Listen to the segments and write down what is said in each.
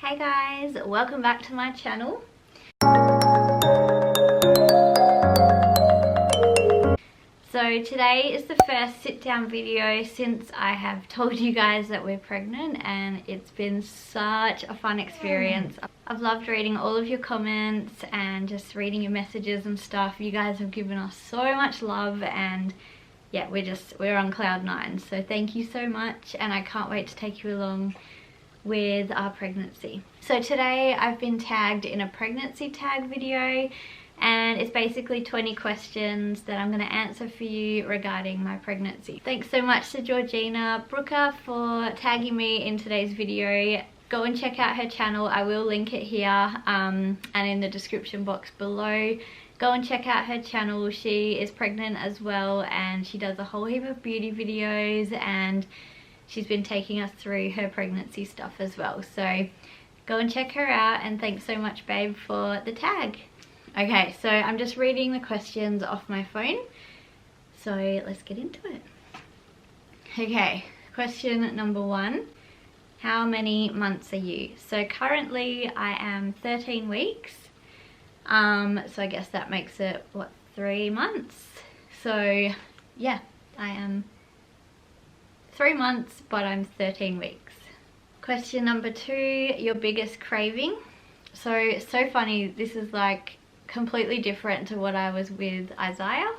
Hey guys, welcome back to my channel. So today is the first sit down video since I have told you guys that we're pregnant, and it's been such a fun experience. I've loved reading all of your comments and just reading your messages and stuff. You guys have given us so much love, and yeah, we're on cloud 9. So thank you so much, and I can't wait to take you along with our pregnancy. So today I've been tagged in a pregnancy tag video, and it's basically 20 questions that I'm going to answer for you regarding my pregnancy. Thanks so much to Georgina Brooker for tagging me in today's video. Go and check out her channel. I will link it here and in the description box below. Go and check out her channel. She is pregnant as well, and she does a whole heap of beauty videos, and she's been taking us through her pregnancy stuff as well. So go and check her out, and thanks so much, babe, for the tag. Okay, so I'm just reading the questions off my phone, so let's get into it. Okay, question number 1. How many months are you? So currently I am 13 weeks. So I guess that makes it, what, 3 months? So yeah, I am 3 months, but I'm 13 weeks. Question number 2, your biggest craving. So funny, this is like completely different to what I was with 𝐂𝐸𝐼.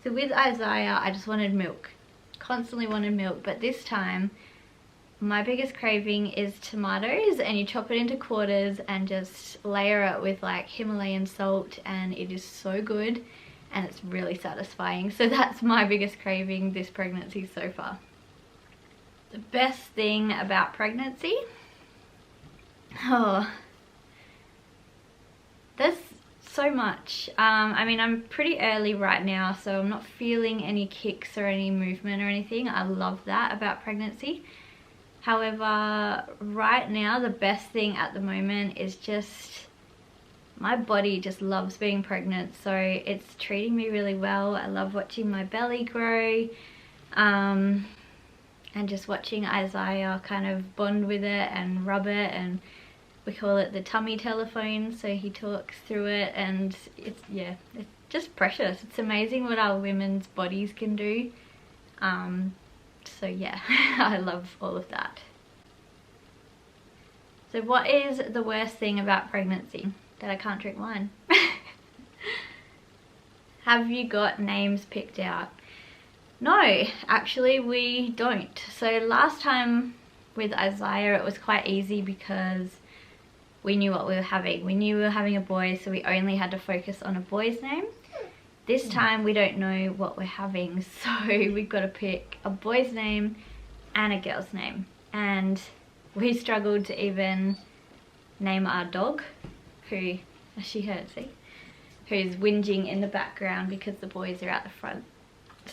So with 𝐂𝐸𝐼, I just wanted milk, constantly wanted milk, but this time my biggest craving is tomatoes, and you chop it into quarters and just layer it with like Himalayan salt, and it is so good and it's really satisfying. So that's my biggest craving this pregnancy so far. The best thing about pregnancy? Oh, there's so much. I mean, I'm pretty early right now, so I'm not feeling any kicks or any movement or anything. I love that about pregnancy. However, right now the best thing at the moment is just my body just loves being pregnant, so it's treating me really well. I love watching my belly grow, and just watching 𝐂𝐸𝐼 kind of bond with it and rub it, and we call it the tummy telephone, so he talks through it, and it's just precious. It's amazing what our women's bodies can do. So yeah, I love all of that. So what is the worst thing about pregnancy? That I can't drink wine. Have you got names picked out? No, actually we don't. So last time with 𝐂𝐸𝐼 it was quite easy because we knew what we were having. We knew we were having a boy, so we only had to focus on a boy's name. This time we don't know what we're having, so we've got to pick a boy's name and a girl's name. And we struggled to even name our dog, who, as she heard, see, who's whinging in the background because the boys are out the front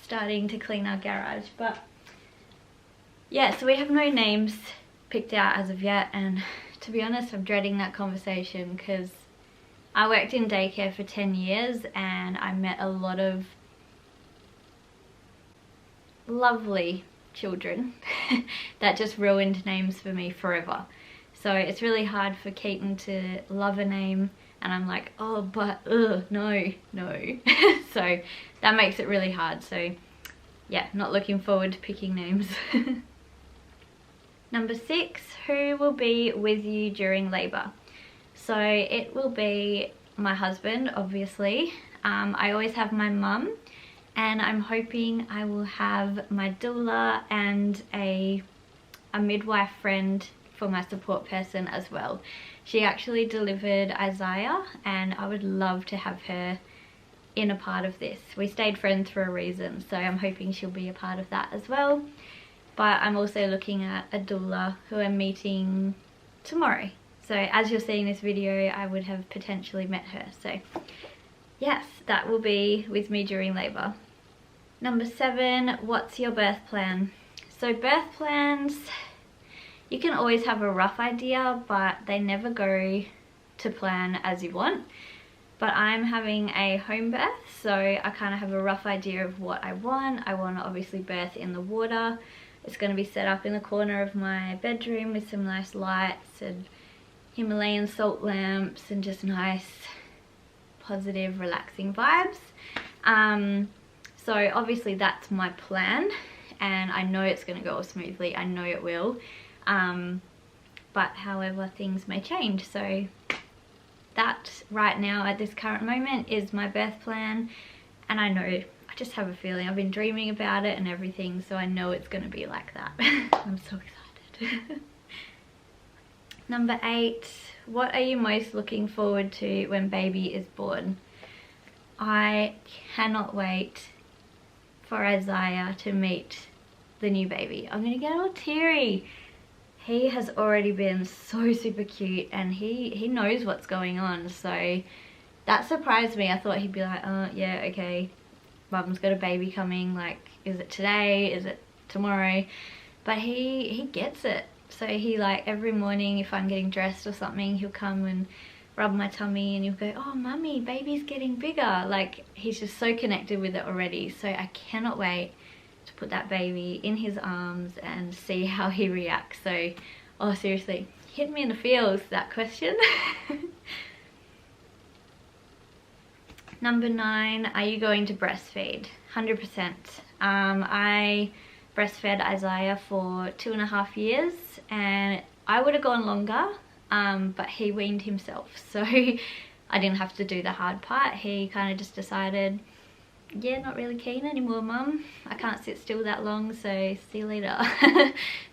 starting to clean our garage. But yeah, so we have no names picked out as of yet, and to be honest, I'm dreading that conversation because I worked in daycare for 10 years and I met a lot of lovely children that just ruined names for me forever. So it's really hard for Keaton to love a name, and I'm like, oh, but no. So that makes it really hard. So yeah, not looking forward to picking names. Number 6, who will be with you during labour? So it will be my husband, obviously. I always have my mum, and I'm hoping I will have my doula and a midwife friend for my support person as well. She actually delivered 𝐂𝐸𝐼, and I would love to have her in a part of this. We stayed friends for a reason, so I'm hoping she'll be a part of that as well. But I'm also looking at a doula who I'm meeting tomorrow. So as you're seeing this video, I would have potentially met her. So yes, that will be with me during labour. Number 7, what's your birth plan? So birth plans, you can always have a rough idea, but they never go to plan as you want. But I'm having a home birth, so I kind of have a rough idea of what I want. I want to obviously birth in the water. It's going to be set up in the corner of my bedroom with some nice lights, and Himalayan salt lamps and just nice, positive, relaxing vibes. So obviously that's my plan, and I know it's going to go smoothly. I know it will. But however, things may change. So that right now at this current moment is my birth plan, and I know, I just have a feeling, I've been dreaming about it and everything, so I know it's going to be like that. I'm so excited. Number 8, what are you most looking forward to when baby is born? I cannot wait for 𝐂𝐨𝐼 to meet the new baby. I'm gonna get all teary. He has already been so super cute, and he knows what's going on, so that surprised me. I thought he'd be like, oh yeah, okay, mum's got a baby coming, like, is it today, is it tomorrow? But he gets it. So he, like, every morning if I'm getting dressed or something, he'll come and rub my tummy and he'll go, oh mummy, baby's getting bigger. Like, he's just so connected with it already. So I cannot wait to put that baby in his arms and see how he reacts. So, oh seriously, hit me in the feels, that question. Number 9, are you going to breastfeed? 100%. I breastfed 𝐂𝐨𝐼 for 2.5 years, and I would have gone longer, but he weaned himself, so I didn't have to do the hard part. He kind of just decided, yeah, not really keen anymore, mum. I can't sit still that long, so see you later.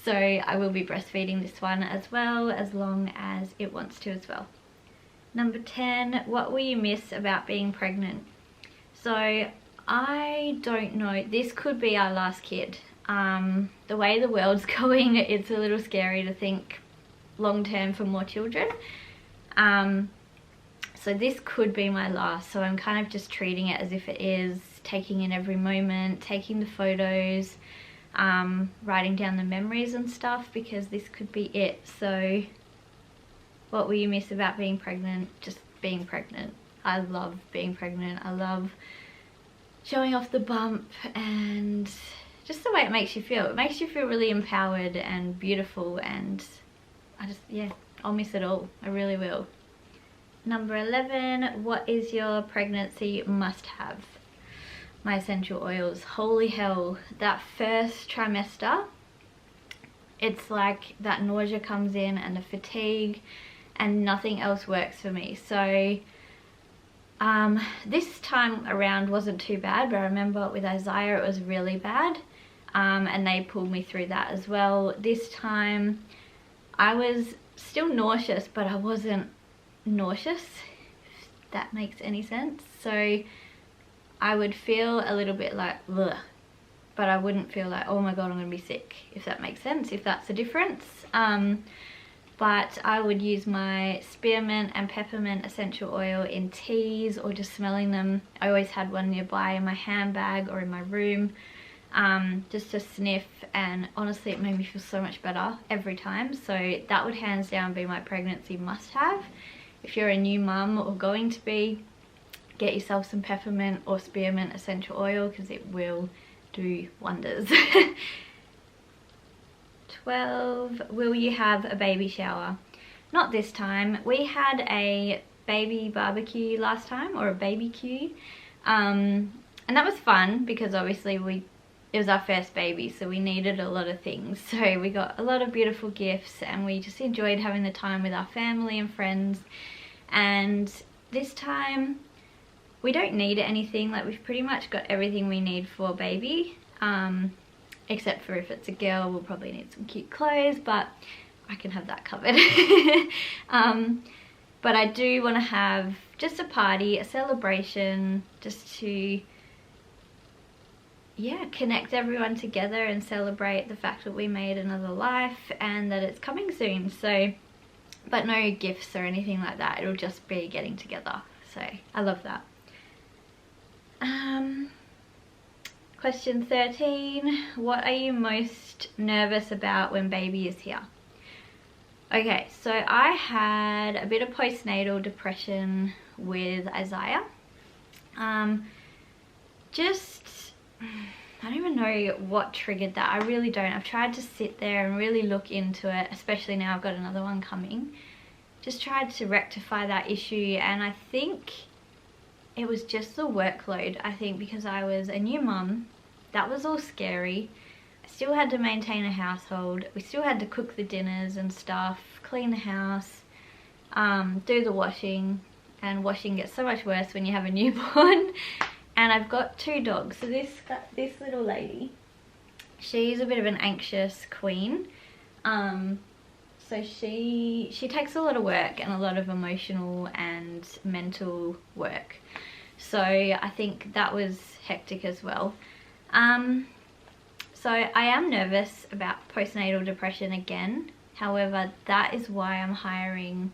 So I will be breastfeeding this one as well, as long as it wants to as well. Number 10, what will you miss about being pregnant? So I don't know, this could be our last kid. The way the world's going, it's a little scary to think long term for more children. So this could be my last, so I'm kind of just treating it as if it is, taking in every moment, taking the photos, writing down the memories and stuff, because this could be it. So what will you miss about being pregnant? Just being pregnant. I love being pregnant. I love showing off the bump and just the way it makes you feel. It makes you feel really empowered and beautiful, and I just, yeah, I'll miss it all. I really will. Number 11, what is your pregnancy must-have? My essential oils. Holy hell, that first trimester, it's like that nausea comes in and the fatigue, and nothing else works for me. So this time around wasn't too bad, but I remember with 𝐂𝐨𝐼 it was really bad, and they pulled me through that as well. This time I was still nauseous, but I wasn't nauseous, if that makes any sense. So I would feel a little bit like ugh, but I wouldn't feel like, oh my god, I'm gonna be sick, if that makes sense, if that's the difference. But I would use my spearmint and peppermint essential oil in teas, or just smelling them. I always had one nearby in my handbag or in my room, just to sniff, and honestly it made me feel so much better every time. So that would hands down be my pregnancy must-have. If you're a new mum or going to be, get yourself some peppermint or spearmint essential oil, because it will do wonders. 12, will you have a baby shower? Not this time. We had a baby barbecue last time, or a baby-cue, and that was fun because obviously it was our first baby, so we needed a lot of things. So we got a lot of beautiful gifts, and we just enjoyed having the time with our family and friends. And this time we don't need anything. Like, we've pretty much got everything we need for baby, except for if it's a girl, we'll probably need some cute clothes, but I can have that covered. But I do want to have just a party, a celebration, just to, yeah, connect everyone together and celebrate the fact that we made another life and that it's coming soon. So, but no gifts or anything like that. It'll just be getting together. So I love that. Question 13, what are you most nervous about when baby is here? Okay, so I had a bit of postnatal depression with 𝐂𝐨𝐼. I don't even know what triggered that. I really don't. I've tried to sit there and really look into it, especially now I've got another one coming. just tried to rectify that issue, and I think it was just the workload. I think because I was a new mum, that was all scary. I still had to maintain a household. We still had to cook the dinners and stuff, clean the house, do the washing, and washing gets so much worse when you have a newborn. And I've got 2 dogs. So this little lady, she's a bit of an anxious queen. So she takes a lot of work and a lot of emotional and mental work. So I think that was hectic as well. So I am nervous about postnatal depression again. However, that is why I'm hiring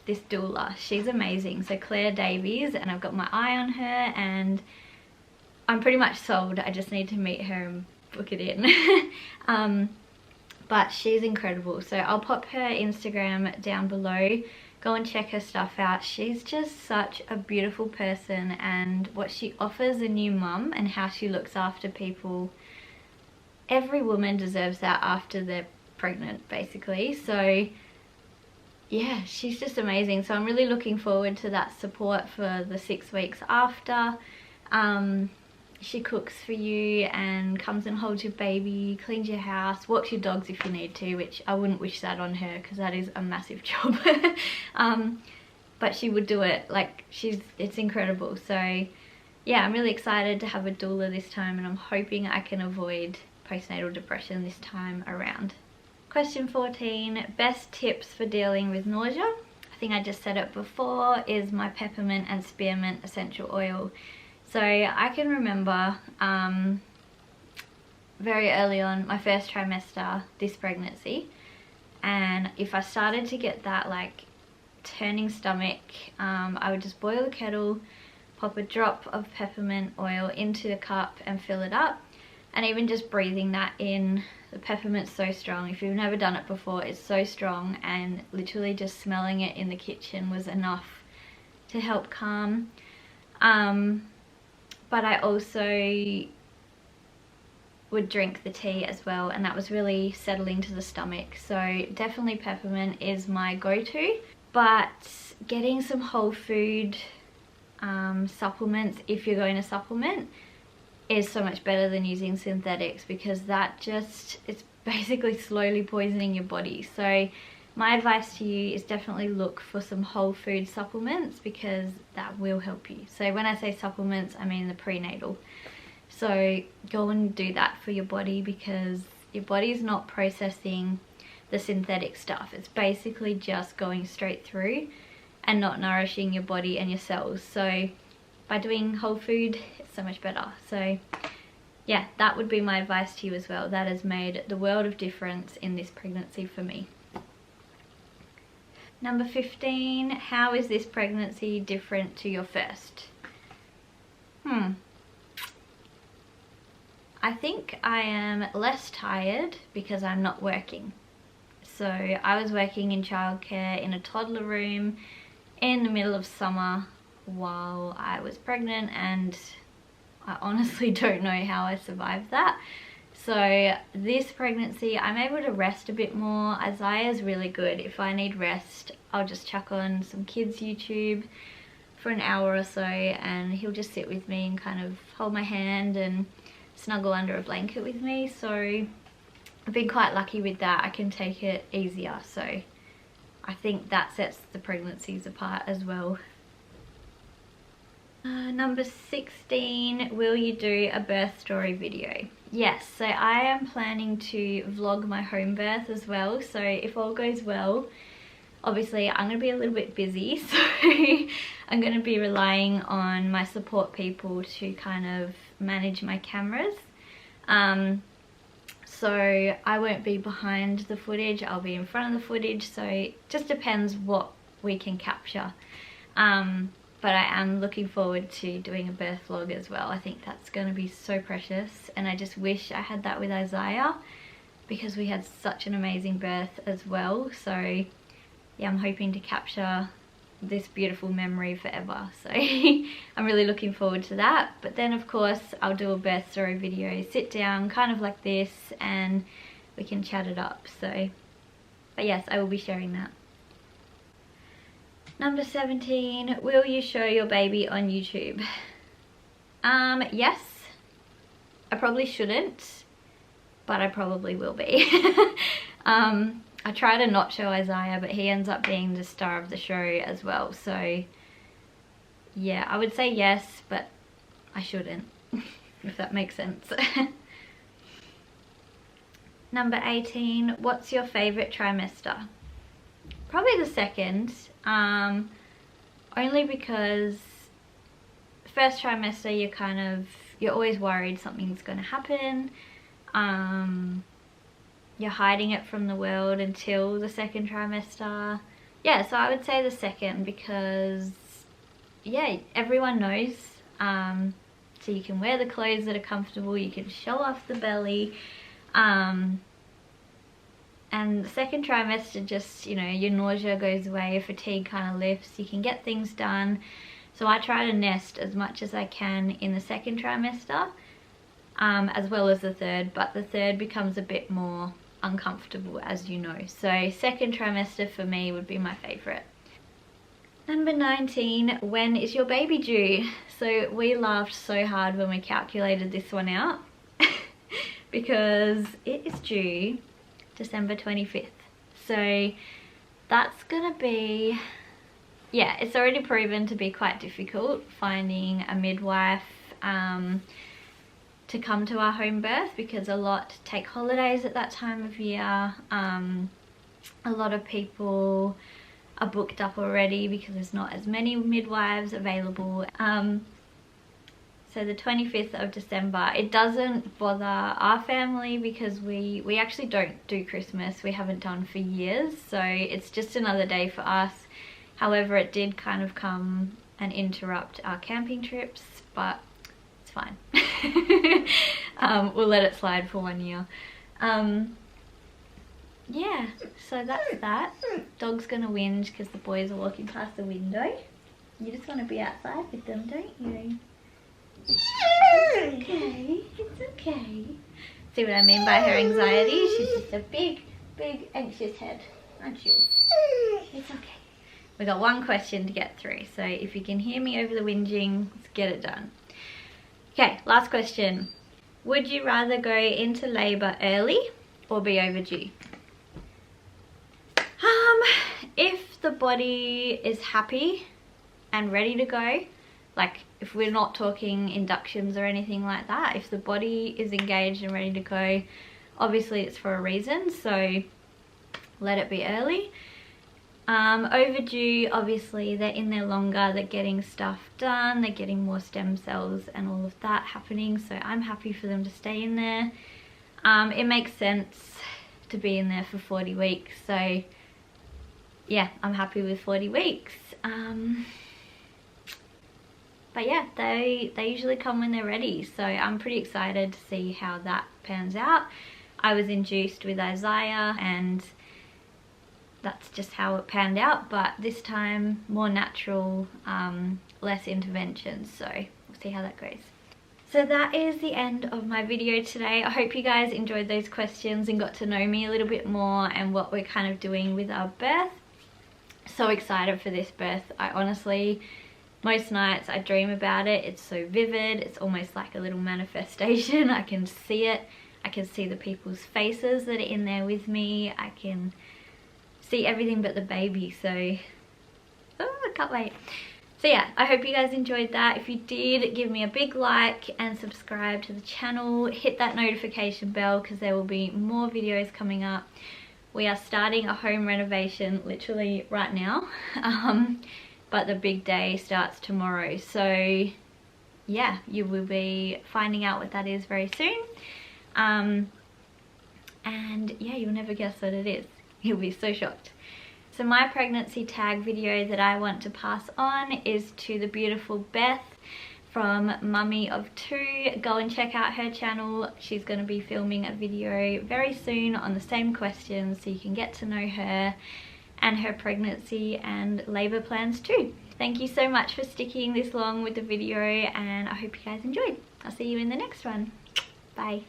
this doula. She's amazing. So Claire Davies, and I've got my eye on her, and I'm pretty much sold. I just need to meet her and book it in. But she's incredible. So I'll pop her Instagram down below. Go and check her stuff out. She's just such a beautiful person, and what she offers a new mum and how she looks after people. Every woman deserves that after they're pregnant, basically. So yeah, she's just amazing. So I'm really looking forward to that support for the 6 weeks after. She cooks for you and comes and holds your baby, cleans your house, walks your dogs if you need to, which I wouldn't wish that on her because that is a massive job. But she would do it. Like, it's incredible. So yeah, I'm really excited to have a doula this time, and I'm hoping I can avoid postnatal depression this time around. Question 14, best tips for dealing with nausea. I think I just said it before, is my peppermint and spearmint essential oil. So I can remember very early on, my first trimester, this pregnancy, and if I started to get that like turning stomach, I would just boil the kettle, pop a drop of peppermint oil into a cup and fill it up. And even just breathing that in, the peppermint's so strong. If you've never done it before, it's so strong, and literally just smelling it in the kitchen was enough to help calm. But I also would drink the tea as well, and that was really settling to the stomach. So definitely peppermint is my go-to, but getting some whole food supplements, if you're going to supplement, is so much better than using synthetics, because that just, it's basically slowly poisoning your body. So my advice to you is definitely look for some whole food supplements, because that will help you. So when I say supplements, I mean the prenatal. So go and do that for your body, because your body's not processing the synthetic stuff. It's basically just going straight through and not nourishing your body and your cells. So by doing whole food, it's so much better. So yeah, that would be my advice to you as well. That has made the world of difference in this pregnancy for me. Number 15, how is this pregnancy different to your first? I think I am less tired because I'm not working. So I was working in childcare in a toddler room in the middle of summer while I was pregnant, and I honestly don't know how I survived that. So this pregnancy, I'm able to rest a bit more. Isaiah's really good. If I need rest, I'll just chuck on some kids YouTube for an hour or so, and he'll just sit with me and kind of hold my hand and snuggle under a blanket with me. So I've been quite lucky with that. I can take it easier. So I think that sets the pregnancies apart as well. Number 16, will you do a birth story video? Yes, so I am planning to vlog my home birth as well. So if all goes well, obviously I'm going to be a little bit busy, so I'm going to be relying on my support people to kind of manage my cameras. So I won't be behind the footage, I'll be in front of the footage, so it just depends what we can capture. But I am looking forward to doing a birth vlog as well. I think that's going to be so precious, and I just wish I had that with Isaiah, because we had such an amazing birth as well. So yeah, I'm hoping to capture this beautiful memory forever. So I'm really looking forward to that. But then of course I'll do a birth story video, sit down kind of like this, and we can chat it up. So but yes, I will be sharing that. Number 17, will you show your baby on YouTube? Yes. I probably shouldn't, but I probably will be. I try to not show Isaiah, but he ends up being the star of the show as well. So yeah, I would say yes, but I shouldn't, if that makes sense. Number 18, what's your favorite trimester? Probably the second, only because first trimester you're always worried something's going to happen. You're hiding it from the world until the second trimester. Yeah, so I would say the second because, yeah, everyone knows. So you can wear the clothes that are comfortable, you can show off the belly. And the second trimester just, you know, your nausea goes away, your fatigue kind of lifts, you can get things done. So I try to nest as much as I can in the second trimester, as well as the third, but the third becomes a bit more uncomfortable, as you know. So second trimester for me would be my favorite. Number 19, when is your baby due? So we laughed so hard when we calculated this one out because it is due December 25th. So that's gonna be, yeah, it's already proven to be quite difficult finding a midwife to come to our home birth, because a lot take holidays at that time of year. A lot of people are booked up already because there's not as many midwives available. So the 25th of December, it doesn't bother our family because we actually don't do Christmas. We haven't done for years, so it's just another day for us. However, it did kind of come and interrupt our camping trips, but it's fine. We'll let it slide for 1 year. Yeah, so that's that. Dog's gonna whinge because the boys are walking past the window. You just want to be outside with them, don't you? It's okay, it's okay. See what I mean by her anxiety? She's just a big, big anxious head, aren't you? It's okay. We got one question to get through, so if you can hear me over the whinging, let's get it done. Okay, last question. Would you rather go into labour early or be overdue? If the body is happy and ready to go, like if we're not talking inductions or anything like that, if the body is engaged and ready to go, obviously it's for a reason, so let it be early. Overdue, obviously they're in there longer, they're getting stuff done, they're getting more stem cells and all of that happening, so I'm happy for them to stay in there. It makes sense to be in there for 40 weeks, so yeah, I'm happy with 40 weeks. But yeah, they usually come when they're ready, so I'm pretty excited to see how that pans out. I was induced with Isaiah and that's just how it panned out, but this time more natural, less interventions, so we'll see how that goes. So that is the end of my video today. I hope you guys enjoyed those questions and got to know me a little bit more and what we're kind of doing with our birth. So excited for this birth. I honestly, most nights I dream about it. It's so vivid, it's almost like a little manifestation. I can see it, I can see the people's faces that are in there with me, I can see everything but the baby, so I can't wait. So yeah, I hope you guys enjoyed that. If you did, give me a big like and subscribe to the channel. Hit that notification bell because there will be more videos coming up. We are starting a home renovation literally right now, but the big day starts tomorrow. So yeah, you will be finding out what that is very soon. And yeah, you'll never guess what it is. You'll be so shocked. So my pregnancy tag video that I want to pass on is to the beautiful Beth from MummyOfTwo. Go and check out her channel. She's going to be filming a video very soon on the same questions, so you can get to know her and her pregnancy and labour plans too. Thank you so much for sticking this long with the video, and I hope you guys enjoyed. I'll see you in the next one. Bye.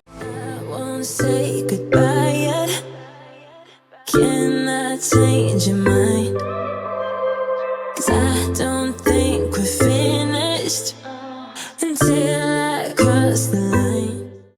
I won't say goodbye yet. Can I change your mind? rest until